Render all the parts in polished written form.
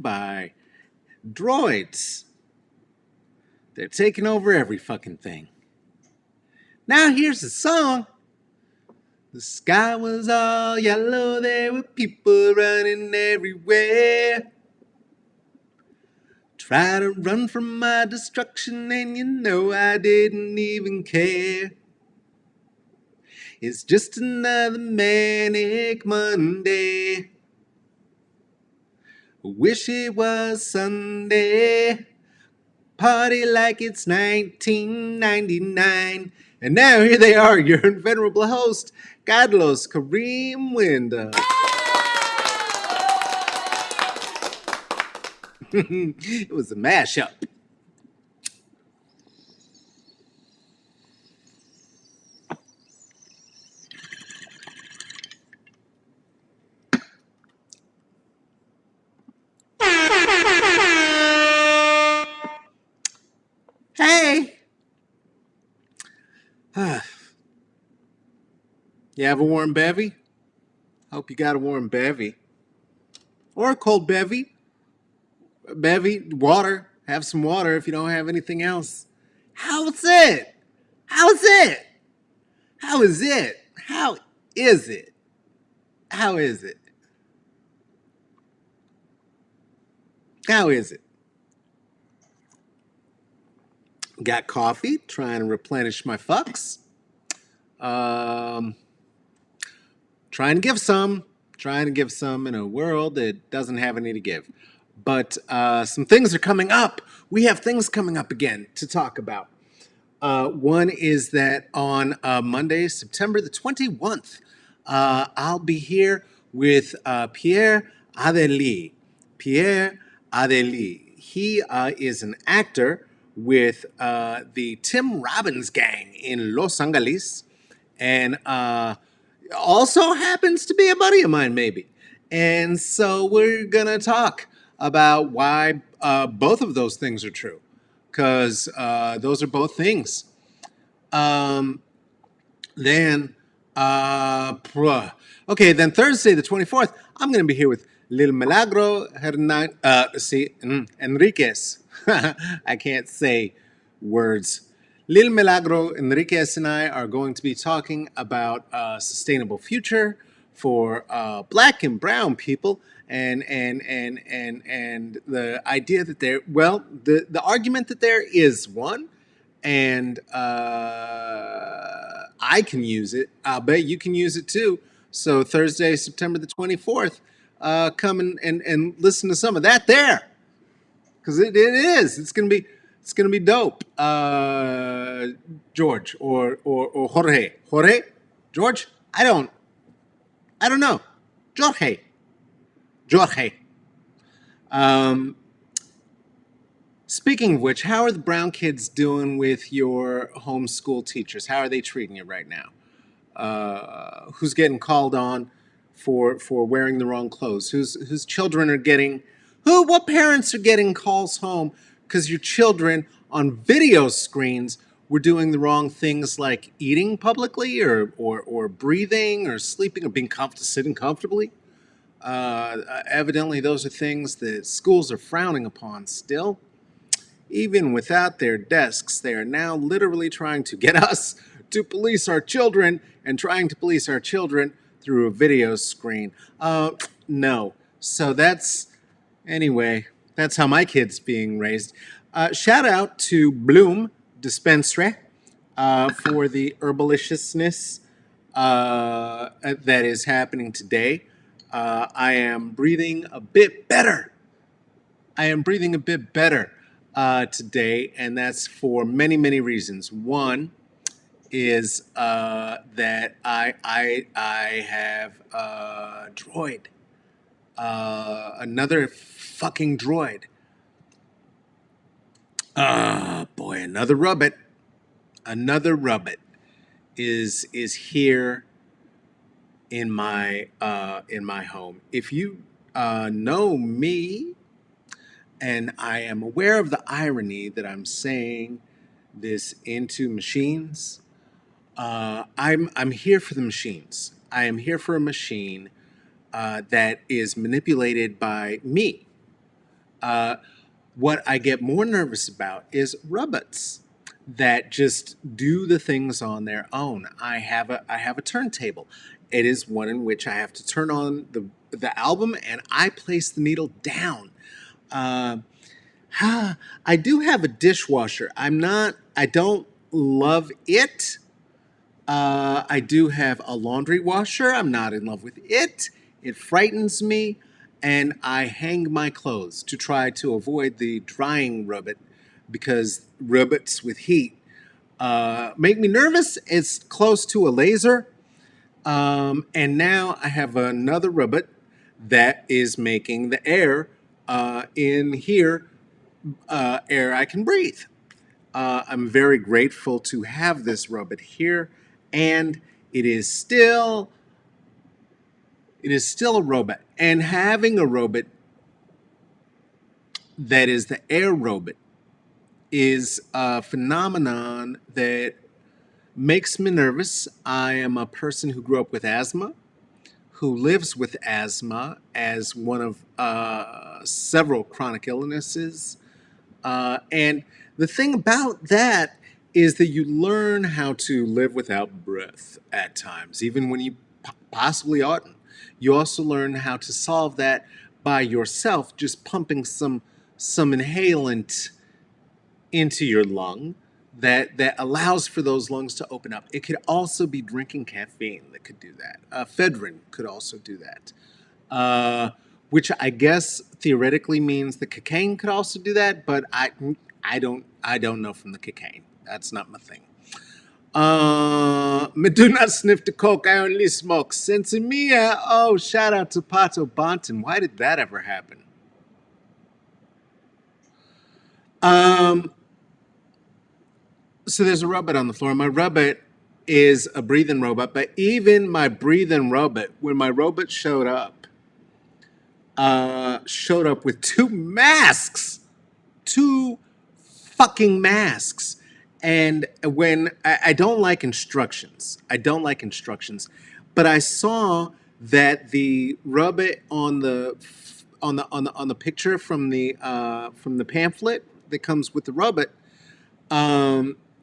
by droids. They're taking over every fucking thing. Now here's the song. The sky was all yellow, there were people running everywhere. Try to run from my destruction and you know I didn't even care. It's just another manic Monday. Wish it was Sunday. Party like it's 1999. And now here they are, your venerable host, Carlos Kareem Winda. It was a mashup. Hey! You have a warm bevy? Hope you got a warm bevy. Or a cold bevy. Bevy, water. Have some water if you don't have anything else. How's it? How's it? How is it? How is it? How is it? How is it? Got coffee, trying to replenish my fucks. Trying to give some in a world that doesn't have any to give. But some things are coming up. We have things coming up again to talk about. One is that on Monday, September the 21st, I'll be here with Pierre Adeli. Pierre Adeli. He is an actor with the Tim Robbins gang in Los Angeles, and also happens to be a buddy of mine, maybe. And so we're gonna talk about why both of those things are true, because those are both things. Then, then Thursday the 24th, I'm going to be here with Lil Milagro Enriquez. I can't say words. Lil Milagro Enriquez and I are going to be talking about a sustainable future for black and brown people, and the idea that the argument that there is one, and I can use it. I'll bet you can use it too. So Thursday, September the 24th, come and listen to some of that there, because it is. It's gonna be dope. George or Jorge, George. I don't know. Jorge. Speaking of which, how are the brown kids doing with your homeschool teachers? How are they treating you right now? Who's getting called on for wearing the wrong clothes? Whose children are getting what parents are getting calls home because your children on video screens were doing the wrong things, like eating publicly or breathing or sleeping or sitting comfortably? Evidently, those are things that schools are frowning upon still. Even without their desks, they are now literally trying to get us to police our children and trying to police our children through a video screen. No. So anyway, that's how my kid's being raised. Shout out to Bloom Dispensary for the herbaliciousness that is happening today. I am breathing a bit better. Today, and that's for many, many reasons. One is that I have a droid, another fucking droid. Boy, another rubbit is here in my home. If you know me, and I am aware of the irony that I'm saying this into machines, I'm here for the machines. I am here for a machine that is manipulated by me. What I get more nervous about is robutts that just do the things on their own. I have a turntable. It is one in which I have to turn on the album and I place the needle down. Uh, I do have a dishwasher. I don't love it. I do have a laundry washer. I'm not in love with it. It frightens me. And I hang my clothes to try to avoid the drying robot because robots with heat make me nervous. It's close to a laser. And now I have another robot that is making the air in here air I can breathe. I'm very grateful to have this robot here, and it is still it is still a robot. And having a robot that is the air robot is a phenomenon that makes me nervous. I am a person who grew up with asthma, who lives with asthma as one of several chronic illnesses. And the thing about that is that you learn how to live without breath at times, even when you possibly oughtn't. You also learn how to solve that by yourself, just pumping some inhalant into your lung that allows for those lungs to open up. It could also be drinking caffeine that could do that. Ephedrine could also do that. Which I guess theoretically means the cocaine could also do that, but I don't know from the cocaine. That's not my thing. Me do not sniff the coke. I only smoke Sensimia. Oh, shout out to Pato Bonton. Why did that ever happen? Um, so there's a robot on the floor. My robot is a breathing robot, but even my breathing robot, when my robot showed up with two masks, two fucking masks. And when I don't like instructions, but I saw that the robot on the picture from the pamphlet that comes with the robot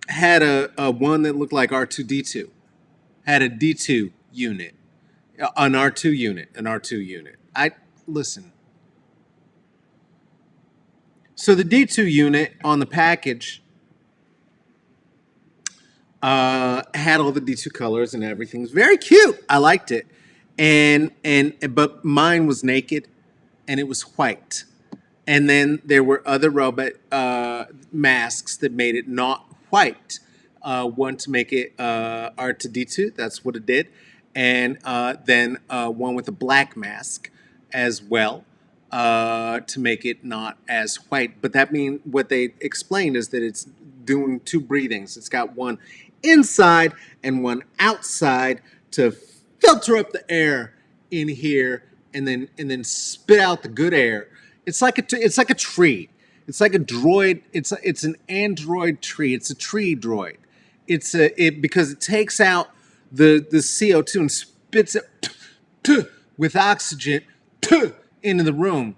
had a one that looked like R2D2, had a D2 unit, an R2 unit, an R2 unit. I listen. So the D2 unit on the package had all the D2 colors and everything. It was very cute. I liked it. And but mine was naked and it was white. And then there were other robot masks that made it not white. One to make it R2D2, that's what it did. And then one with a black mask as well to make it not as white. But that means what they explained is that it's doing two breathings. It's got one inside and one outside to filter up the air in here and then spit out the good air. It's like a tree. It's like a droid. It's an android tree. It's a tree droid. It because it takes out the CO2 and spits it with oxygen into the room.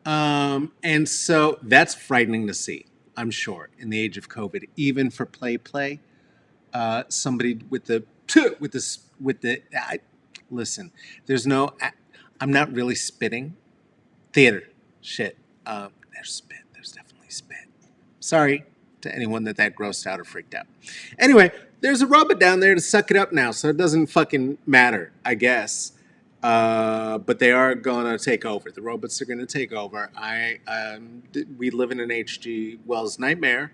And so that's frightening to see, I'm sure, in the age of COVID, even for play, somebody with the listen, there's no, I'm not really spitting. Theater shit. There's spit. There's definitely spit. Sorry to anyone that grossed out or freaked out. Anyway, there's a robot down there to suck it up now, so it doesn't fucking matter, I guess. But they are gonna take over. The robots are gonna take over. We live in an H.G. Wells nightmare.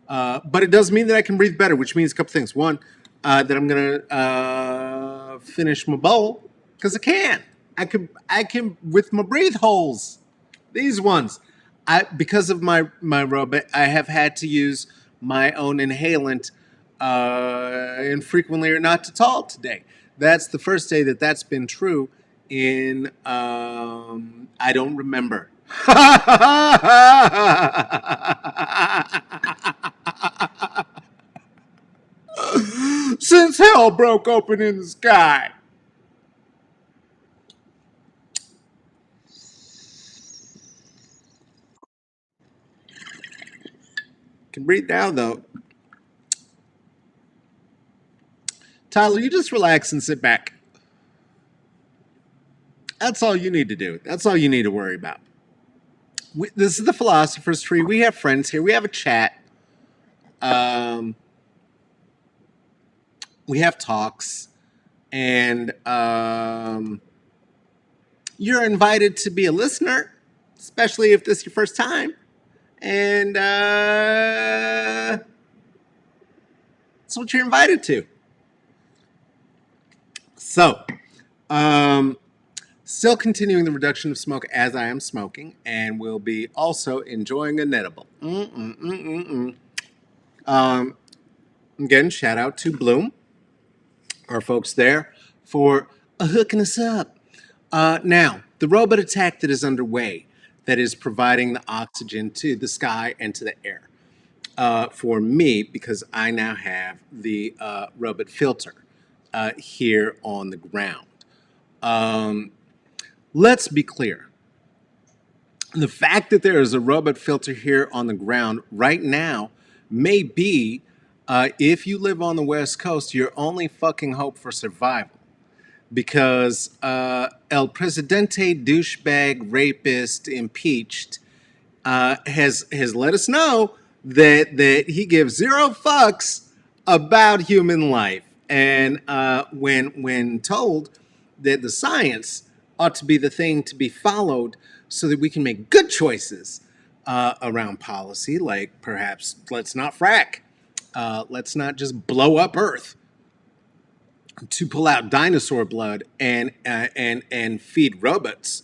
But it does mean that I can breathe better, which means a couple things. One, that I'm gonna finish my bowl because I can. I can with my breathe holes. These ones, because of my robot, I have had to use my own inhalant infrequently or not at all today. That's the first day that's been true in I don't remember. Since hell broke open in the sky. Can breathe now, though. Tyler, you just relax and sit back. That's all you need to do. That's all you need to worry about. This is the philosopher's tree. We have friends here. We have a chat. Um, we have talks, and you're invited to be a listener, especially if this is your first time. And that's what you're invited to. So, um, still continuing the reduction of smoke as I am smoking, and will be also enjoying an edible. Again, shout out to Bloom, our folks there, for hooking us up. Now, the robot attack that is underway, that is providing the oxygen to the sky and to the air. For me, because I now have the robot filter here on the ground. Let's be clear. The fact that there is a robot filter here on the ground right now may be, if you live on the West Coast, your only fucking hope for survival. Because El Presidente douchebag rapist impeached has let us know that he gives zero fucks about human life, and when told that the science ought to be the thing to be followed so that we can make good choices around policy, like perhaps let's not frack, let's not just blow up Earth to pull out dinosaur blood and feed robots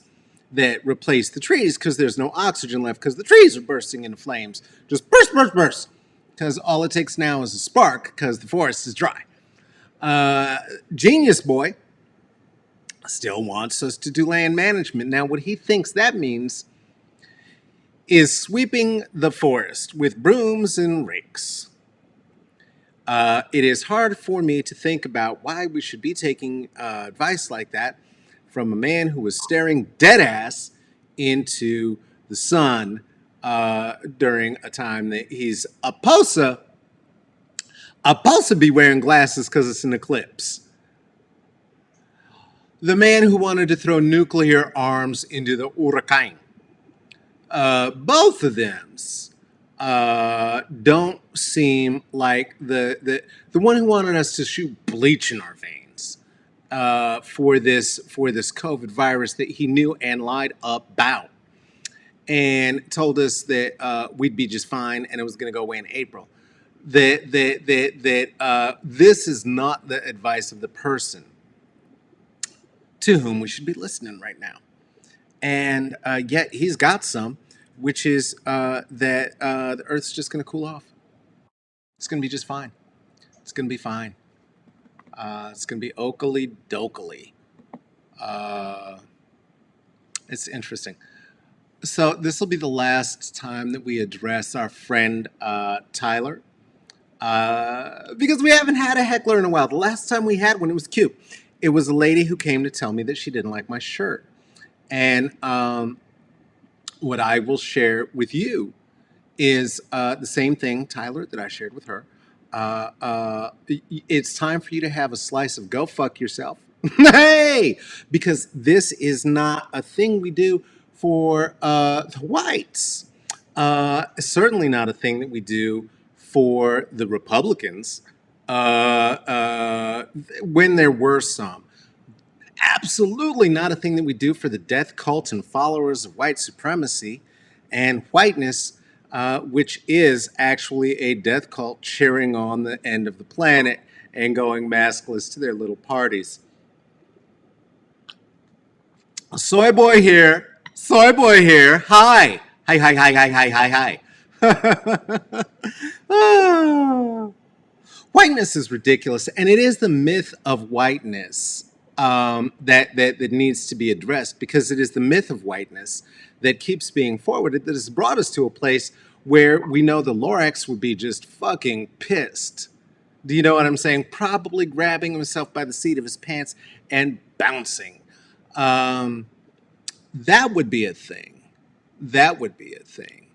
that replace the trees because there's no oxygen left because the trees are bursting into flames. Just burst, burst, burst. Because all it takes now is a spark because the forest is dry. Genius Boy still wants us to do land management. Now, what he thinks that means is sweeping the forest with brooms and rakes. It is hard for me to think about why we should be taking advice like that from a man who was staring dead ass into the sun during a time that he's supposed to be wearing glasses because it's an eclipse. The man who wanted to throw nuclear arms into the hurricane. Both of them don't seem like the one who wanted us to shoot bleach in our veins for this COVID virus that he knew and lied about, and told us that we'd be just fine and it was going to go away in April. That this is not the advice of the person to whom we should be listening right now. And yet he's got some, which is that the Earth's just going to cool off. It's going to be just fine. It's going to be fine. It's going to be okily dokily. It's interesting. So this will be the last time that we address our friend Tyler, because we haven't had a heckler in a while. The last time we had one, it was cute. It was a lady who came to tell me that she didn't like my shirt. And what I will share with you is the same thing, Tyler, that I shared with her. It's time for you to have a slice of go fuck yourself. Hey! Because this is not a thing we do for the whites. Certainly not a thing that we do for the Republicans when there were some. Absolutely not a thing that we do for the death cult and followers of white supremacy and whiteness, which is actually a death cult cheering on the end of the planet and going maskless to their little parties. Soy boy here. Soy boy here. Hi. Hi, hi, hi, hi, hi, hi, hi. Ah. Whiteness is ridiculous, and it is the myth of whiteness that needs to be addressed, because it is the myth of whiteness that keeps being forwarded that has brought us to a place where we know the Lorax would be just fucking pissed. Do you know what I'm saying? Probably grabbing himself by the seat of his pants and bouncing. That would be a thing. That would be a thing.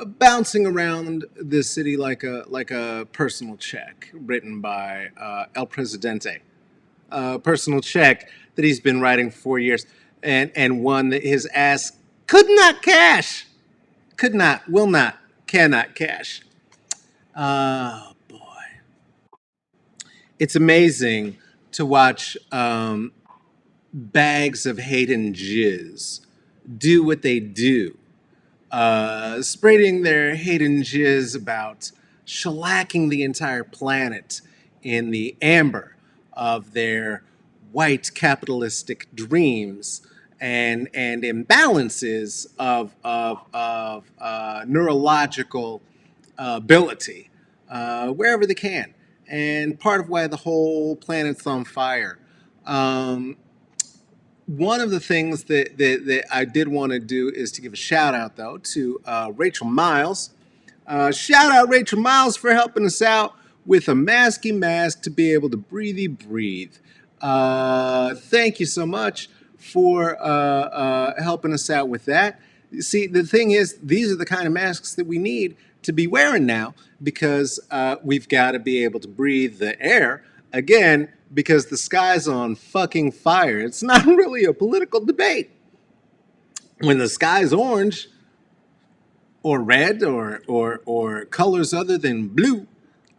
bouncing around the city like a personal check written by El Presidente. Personal check that he's been writing for 4 years, and one that his ass could not cash, could not, will not, cannot cash. Oh boy, it's amazing to watch bags of hate and jizz do what they do, spreading their hate and jizz about shellacking the entire planet in the amber of their white capitalistic dreams and imbalances of neurological ability wherever they can. And part of why the whole planet's on fire. Um, One of the things that I did want to do is to give a shout out, though, to Rachel Miles. Shout out Rachel Miles for helping us out with a masky mask to be able to breathy breathe. Thank you so much for helping us out with that. See, the thing is, these are the kind of masks that we need to be wearing now because we've got to be able to breathe the air again because the sky's on fucking fire. It's not really a political debate. When the sky's orange or red or colors other than blue,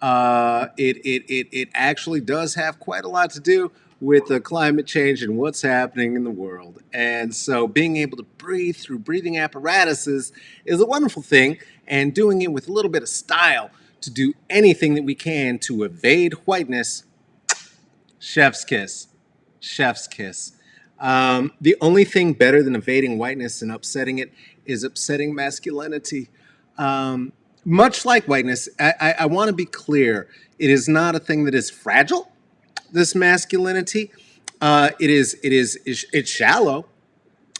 it actually does have quite a lot to do with the climate change and what's happening in the world. And so being able to breathe through breathing apparatuses is a wonderful thing, and doing it with a little bit of style to do anything that we can to evade whiteness. Chef's kiss. Chef's kiss. The only thing better than evading whiteness and upsetting it is upsetting masculinity. Much like whiteness, I want to be clear. It is not a thing that is fragile. This masculinity, it's shallow.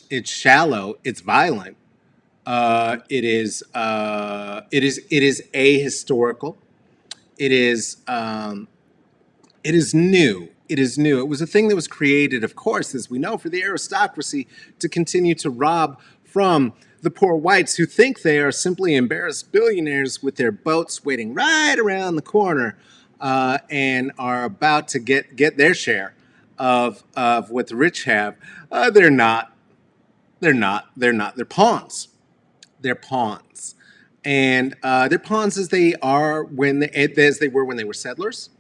It's shallow. It's violent. It is ahistorical. It is. It is new. It is new. It was a thing that was created, of course, as we know, for the aristocracy to continue to rob from the poor whites who think they are simply embarrassed billionaires with their boats waiting right around the corner and are about to get their share of what the rich have. They're not. They're not. They're not. They're pawns. They're pawns. And they're pawns as they were when they were settlers,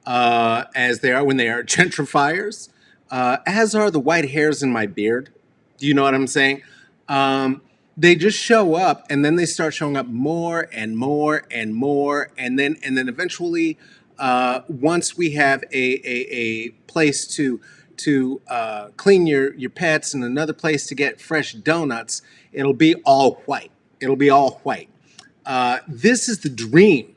as they are when they are gentrifiers, as are the white hairs in my beard. Do you know what I'm saying? They just show up, and then they start showing up more and more and more, and then eventually, once we have a place to clean your pets and another place to get fresh donuts, it'll be all white. It'll be all white. This is the dream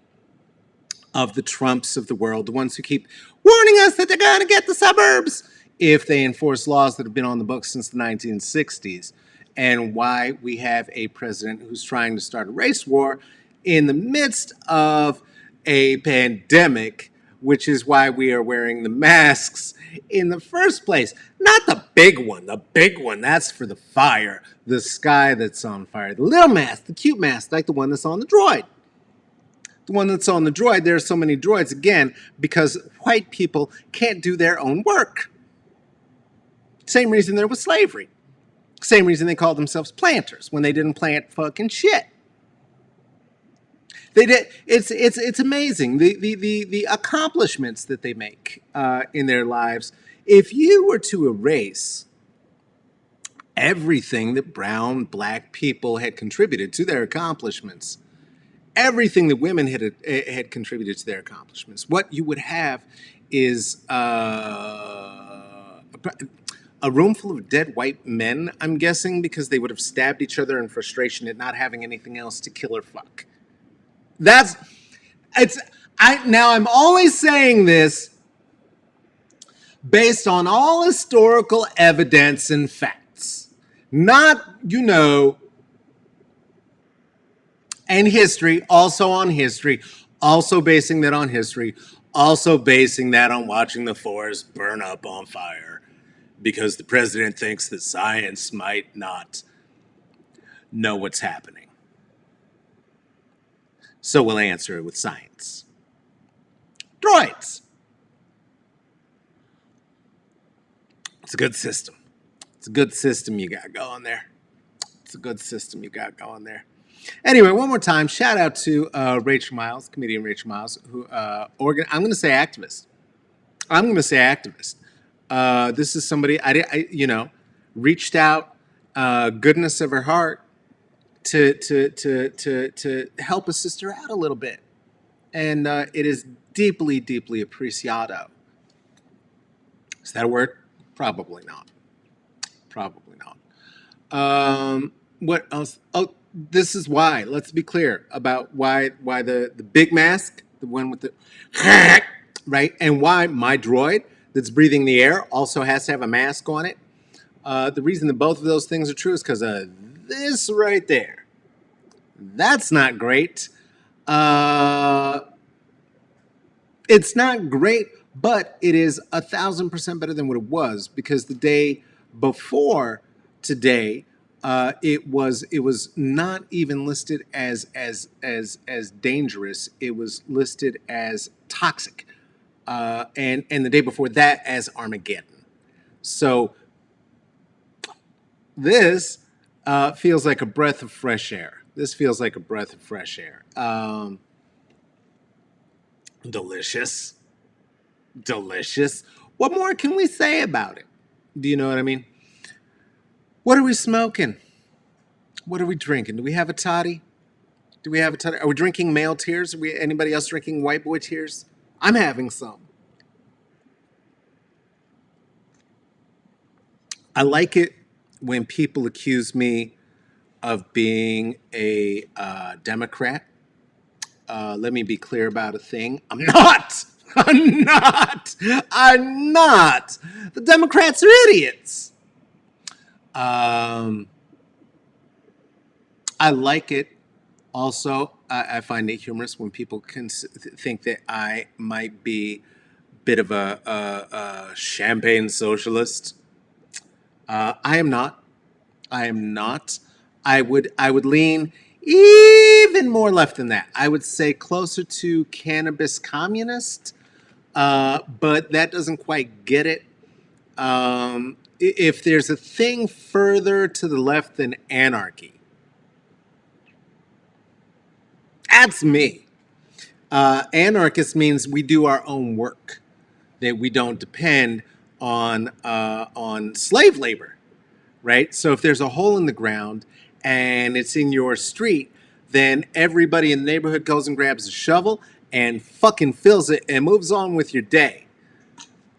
of the Trumps of the world, the ones who keep warning us that they're going to get the suburbs if they enforce laws that have been on the books since the 1960s, and why we have a president who's trying to start a race war in the midst of a pandemic, which is why we are wearing the masks in the first place. Not the big one. The big one, that's for the fire, the sky that's on fire. The little mask, the cute mask, like the one that's on the droid. The one that's on the droid, there are so many droids, again, because white people can't do their own work. Same reason there was slavery. Same reason they called themselves planters when they didn't plant fucking shit. They did. It's amazing the accomplishments that they make in their lives. If you were to erase everything that brown, black people had contributed to their accomplishments, everything that women had contributed to their accomplishments, what you would have is a room full of dead white men, I'm guessing, because they would have stabbed each other in frustration at not having anything else to kill or fuck. I'm always saying this based on all historical evidence and facts, not, and history, also on history, also basing that on history, also basing that on watching the forest burn up on fire because the president thinks that science might not know what's happening. So we'll answer it with science. Droids. It's a good system. It's a good system you got going there. It's a good system you got going there. Anyway, one more time, shout out to Rachel Miles, comedian Rachel Miles, who I'm going to say activist. I'm going to say activist. This is somebody reached out, goodness of her heart, to help a sister out a little bit, and it is deeply, deeply appreciado. Is that a word? Probably not. Probably not. What else? Oh, this is why. Let's be clear about why the big mask, the one with the right, and why my droid that's breathing the air also has to have a mask on it. The reason that both of those things are true is because of this right there. That's not great. It's not great, but it is 1,000% better than what it was, because the day before today, it was not even listed as dangerous. It was listed as toxic, and the day before that as Armageddon. So this feels like a breath of fresh air. This feels like a breath of fresh air. Delicious. Delicious. What more can we say about it? Do you know what I mean? What are we smoking? What are we drinking? Do we have a toddy? Do we have a toddy? Are we drinking male tears? Are we anybody else drinking white boy tears? I'm having some. I like it when people accuse me of being a Democrat. Let me be clear about a thing. I'm not. I'm not. I'm not. The Democrats are idiots. I like it. Also, I find it humorous when people can think that I might be a bit of a champagne socialist. I am not. I am not. I would lean even more left than that. I would say closer to cannabis communist, but that doesn't quite get it. If there's a thing further to the left than anarchy, that's me. Anarchist means we do our own work, that we don't depend on slave labor, right? So if there's a hole in the ground and it's in your street, then everybody in the neighborhood goes and grabs a shovel and fucking fills it and moves on with your day.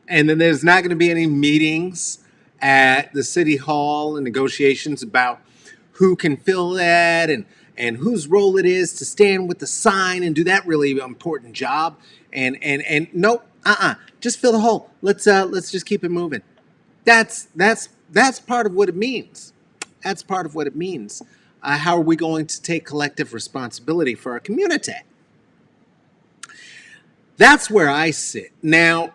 And then there's not going to be any meetings at the city hall and negotiations about who can fill that and whose role it is to stand with the sign and do that really important job. And nope, just fill the hole. Let's just keep it moving. That's part of what it means. That's part of what it means. How are we going to take collective responsibility for our community? That's where I sit. Now,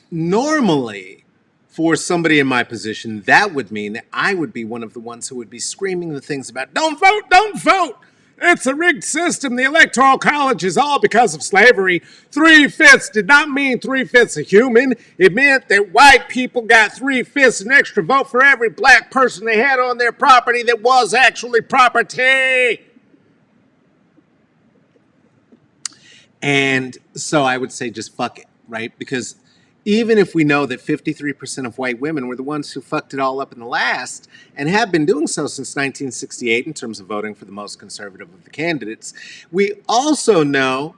normally, for somebody in my position, that would mean that I would be one of the ones who would be screaming the things about don't vote, don't vote. It's a rigged system. The Electoral College is all because of slavery. 3/5 did not mean 3/5 a human. It meant that white people got 3/5 an extra vote for every black person they had on their property that was actually property. And so I would say just fuck it, right? Because even if we know that 53% of white women were the ones who fucked it all up in the last and have been doing so since 1968 in terms of voting for the most conservative of the candidates, we also know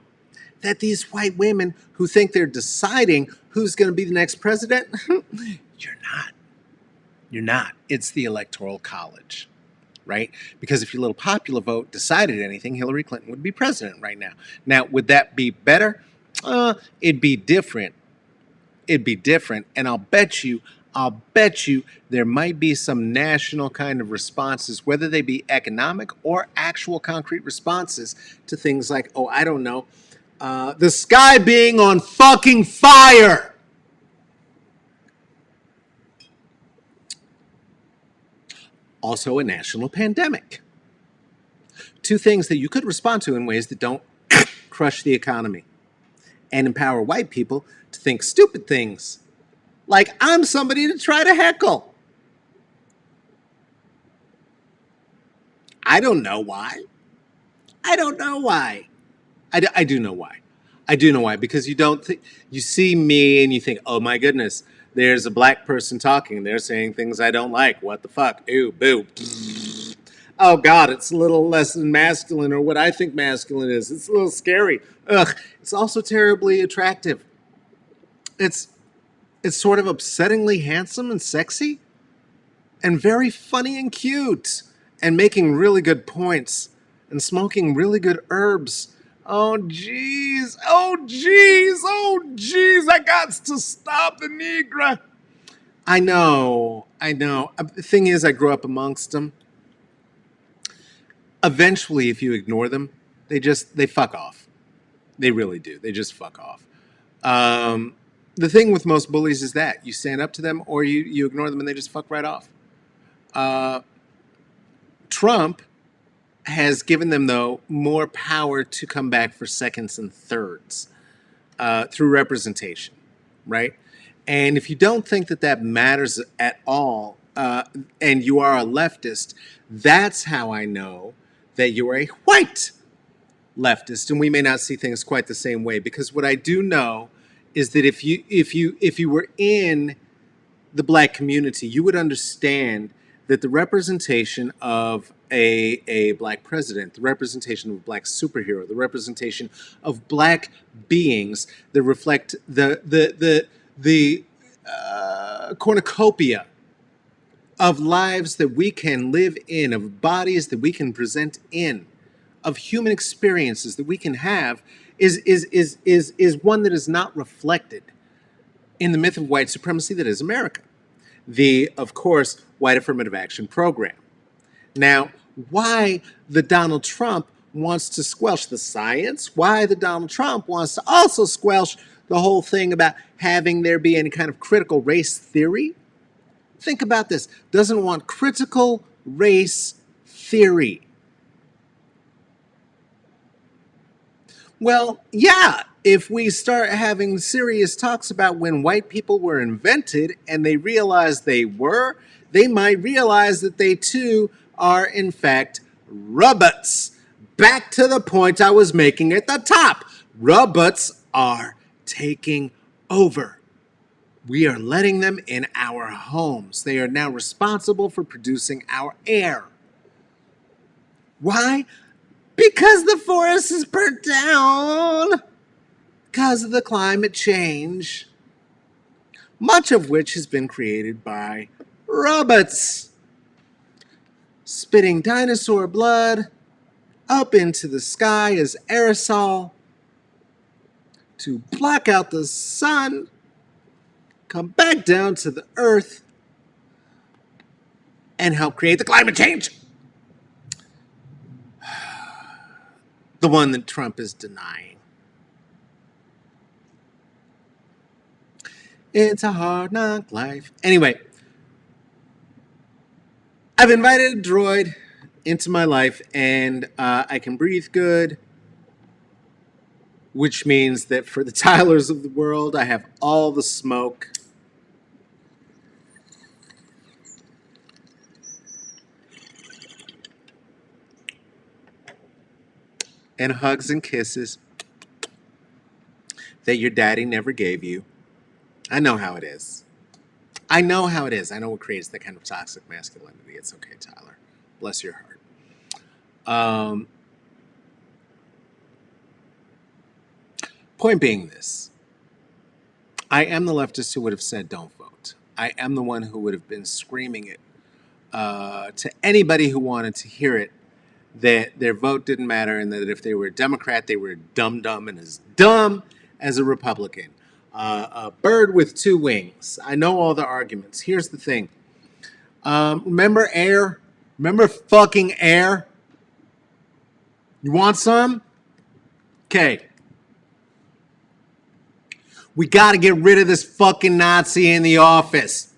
that these white women who think they're deciding who's going to be the next president, you're not. You're not. It's the Electoral College. Right? Because if your little popular vote decided anything, Hillary Clinton would be president right now. Now, would that be better? It'd be different. It'd be different. And I'll bet you there might be some national kind of responses, whether they be economic or actual concrete responses to things like, oh, I don't know, the sky being on fucking fire. Also a national pandemic. two things that you could respond to in ways that don't crush the economy and empower white people to think stupid things. Like, I'm somebody to try to heckle. I don't know why. I don't know why. I do know why. I do know why. Because you don't think, you see me and you think, oh my goodness, there's a black person talking. They're saying things I don't like. What the fuck? Ew, boo. Oh God, it's a little less than masculine or what I think masculine is. It's a little scary. Ugh. It's also terribly attractive. It's it's sort of upsettingly handsome and sexy and very funny and cute and making really good points and smoking really good herbs. Oh jeez, oh jeez, oh jeez, I got to stop the Negra. I know, I know. The thing is, I grew up amongst them. Eventually, if you ignore them, they fuck off. They really do. They just fuck off. Um, the thing with most bullies is that you stand up to them or you ignore them and they just fuck right off. Uh, Trump has given them, though, more power to come back for seconds and thirds through representation, right? And if you don't think that that matters at all, and you are a leftist, that's how I know that you are a white leftist, and we may not see things quite the same way. Because what I do know is that if you were in the black community, you would understand that the representation of a black president, the representation of a black superhero, the representation of black beings that reflect the cornucopia of lives that we can live in, of bodies that we can present in, of human experiences that we can have, is one that is not reflected in the myth of white supremacy that is America. The, of course, white affirmative action program. Now, why the Donald Trump wants to squelch the science, why the Donald Trump wants to also squelch the whole thing about having there be any kind of critical race theory. Think about this. Doesn't want critical race theory. Well, yeah, if we start having serious talks about when white people were invented and they realized they might realize that they too are, in fact, robutts. Back to the point I was making at the top. Robutts are taking over. We are letting them in our homes. They are now responsible for producing our air. Why? Because the forest is burnt down. Because of the climate change. Much of which has been created by robots. Spitting dinosaur blood up into the sky as aerosol to block out the sun, come back down to the earth, and help create the climate change. The one that Trump is denying. It's a hard knock life. Anyway, I've invited a droid into my life, and I can breathe good, which means that for the Tylers of the world, I have all the smoke. And hugs and kisses that your daddy never gave you. I know how it is. I know how it is. I know what creates that kind of toxic masculinity. It's okay, Tyler. Bless your heart. Point being this. I am the leftist who would have said don't vote. I am the one who would have been screaming it to anybody who wanted to hear it, that their vote didn't matter and that if they were a Democrat, they were dumb and as dumb as a Republican. A bird with two wings. I know all the arguments. Here's the thing. Remember air? Remember fucking air? You want some? Okay. We got to get rid of this fucking Nazi in the office.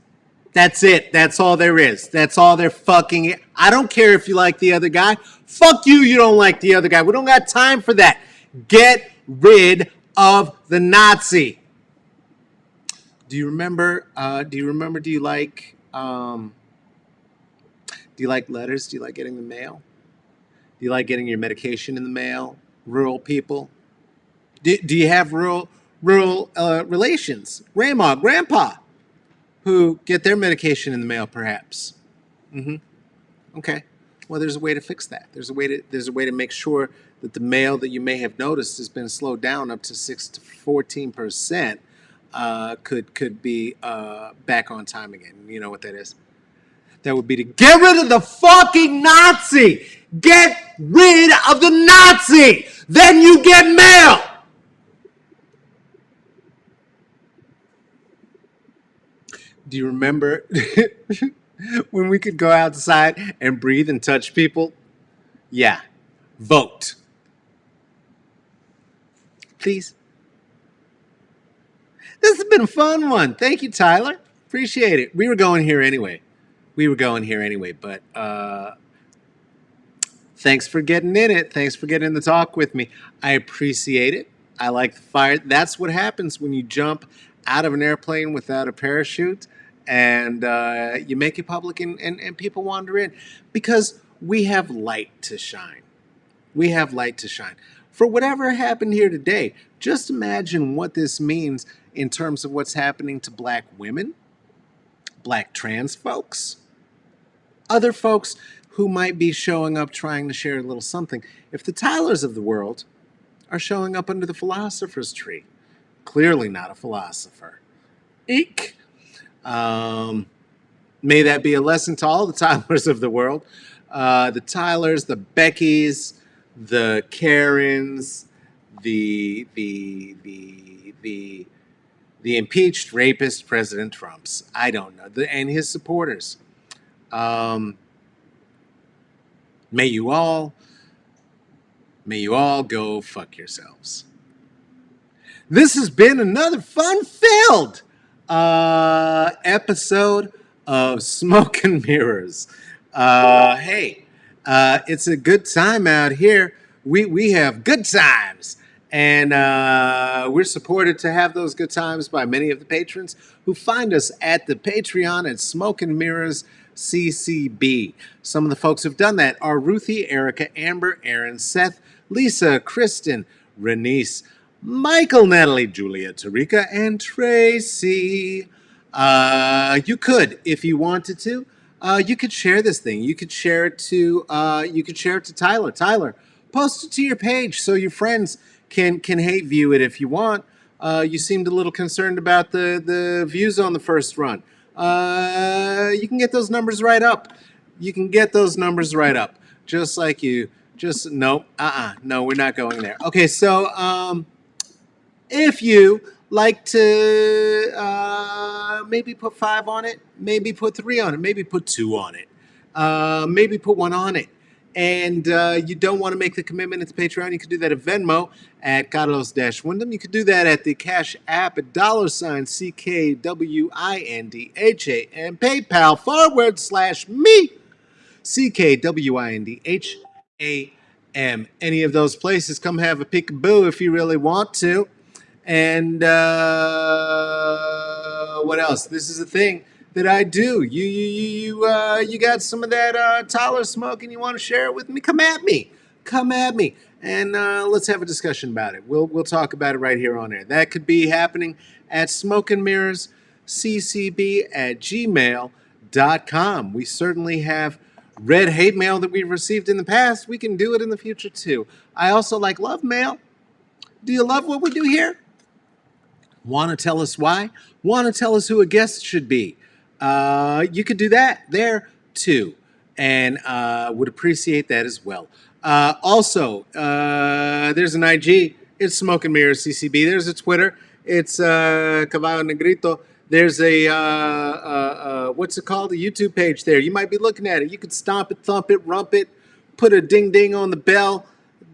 That's it. That's all there is. That's all they're fucking. I don't care if you like the other guy. Fuck you, you don't like the other guy. We don't got time for that. Get rid of the Nazi. Do you remember? Do you remember? Do you like? Do you like letters? Do you like getting the mail? Do you like getting your medication in the mail? Rural people. Do you have rural relations? Grandma, grandpa, who get their medication in the mail, perhaps. Mm-hmm. Okay. Well, there's a way to fix that. There's a way to make sure that the mail that you may have noticed has been slowed down up to 6 to 14%. Could be back on time again. You know what that is? That would be to get rid of the fucking Nazi. Get rid of the Nazi. Then you get mail. Do you remember when we could go outside and breathe and touch people? Yeah. Vote. Please. This has been a fun one. Thank you, Tyler. Appreciate it. We were going here anyway. But thanks for getting in it. Thanks for getting in the talk with me. I appreciate it. I like the fire. That's what happens when you jump out of an airplane without a parachute and you make it public and people wander in because we have light to shine. We have light to shine. For whatever happened here today, just imagine what this means in terms of what's happening to black women, black trans folks, other folks who might be showing up trying to share a little something. If the Tylers of the world are showing up under the philosopher's tree, clearly not a philosopher. Eek! May that be a lesson to all the Tylers of the world. The Tylers, the Beckys, the Karens, the impeached rapist President Trump's. I don't know. And his supporters. May you all go fuck yourselves. This has been another fun-filled episode of Smoke and Mirrors. Hey, it's a good time out here. We have good times. And we're supported to have those good times by many of the patrons who find us at the Patreon at Smoke and Mirrors CCB. Some of the folks who've done that are Ruthie, Erica, Amber, Aaron, Seth, Lisa, Kristen, Renice, Michael, Natalie, Julia, Tarika, and Tracy. You could, if you wanted to, you could share this thing. You could share it to Tyler. Tyler, post it to your page so your friends can hate view it if you want. You seemed a little concerned about the views on the first run. You can get those numbers right up. Just like you. No, we're not going there. Okay, so if you like to maybe put 5 on it, maybe put 3 on it, maybe put 2 on it, maybe put 1 on it, and you don't want to make the commitment at the Patreon, you can do that at Venmo at Carlos-Wyndham. You can do that at the Cash App at $CKWINDHAM, PayPal /me, CKWINDHAM. Any of those places, come have a peekaboo if you really want to. And what else? This is a thing that I do. You got some of that Tyler smoke and you want to share it with me? Come at me, and let's have a discussion about it. We'll talk about it right here on air. That could be happening at smokeandmirrorsccb@gmail.com. We certainly have read hate mail that we've received in the past. We can do it in the future too. I also like love mail. Do you love what we do here? Want to tell us why? Want to tell us who a guest should be? You could do that there too, and would appreciate that as well. Also, there's an IG. It's Smoke and Mirrors CCB. There's a Twitter. It's Caballo Negrito. There's a what's it called? A YouTube page there. You might be looking at it. You could stomp it, thump it, rump it, put a ding ding on the bell.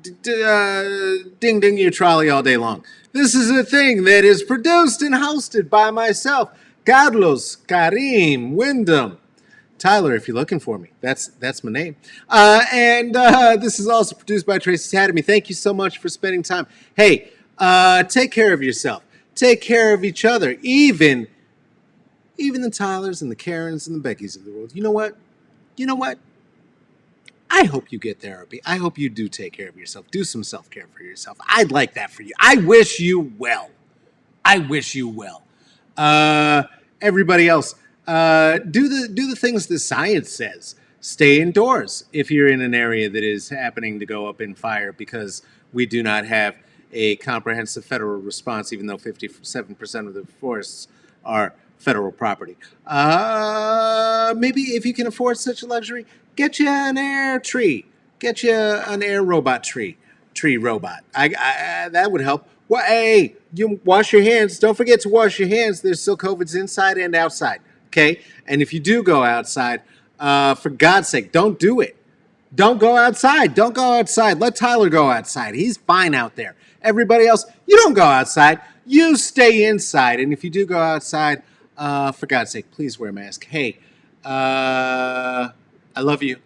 Ding ding your trolley all day long. This is a thing that is produced and hosted by myself, Carlos, Karim, Wyndham, Tyler, if you're looking for me, that's my name. And this is also produced by Tracy's Academy. Thank you so much for spending time. Hey, take care of yourself. Take care of each other. Even the Tylers and the Karens and the Beckys of the world. You know what? You know what? I hope you get therapy. I hope you do take care of yourself. Do some self-care for yourself. I'd like that for you. I wish you well. I wish you well. Uh, Everybody else, do the things the science says. Stay indoors if you're in an area that is happening to go up in fire, because we do not have a comprehensive federal response, even though 57% of the forests are federal property. Maybe if you can afford such a luxury, get you an air tree. Get you an air robot tree robot. That would help. Well, hey, you wash your hands. Don't forget to wash your hands. There's still COVID's inside and outside. Okay, and if you do go outside, for God's sake, don't do it. Don't go outside. Don't go outside. Let Tyler go outside. He's fine out there. Everybody else, you don't go outside. You stay inside. And if you do go outside, for God's sake, please wear a mask. Hey, I love you.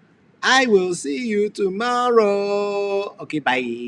I will see you tomorrow. Okay, bye.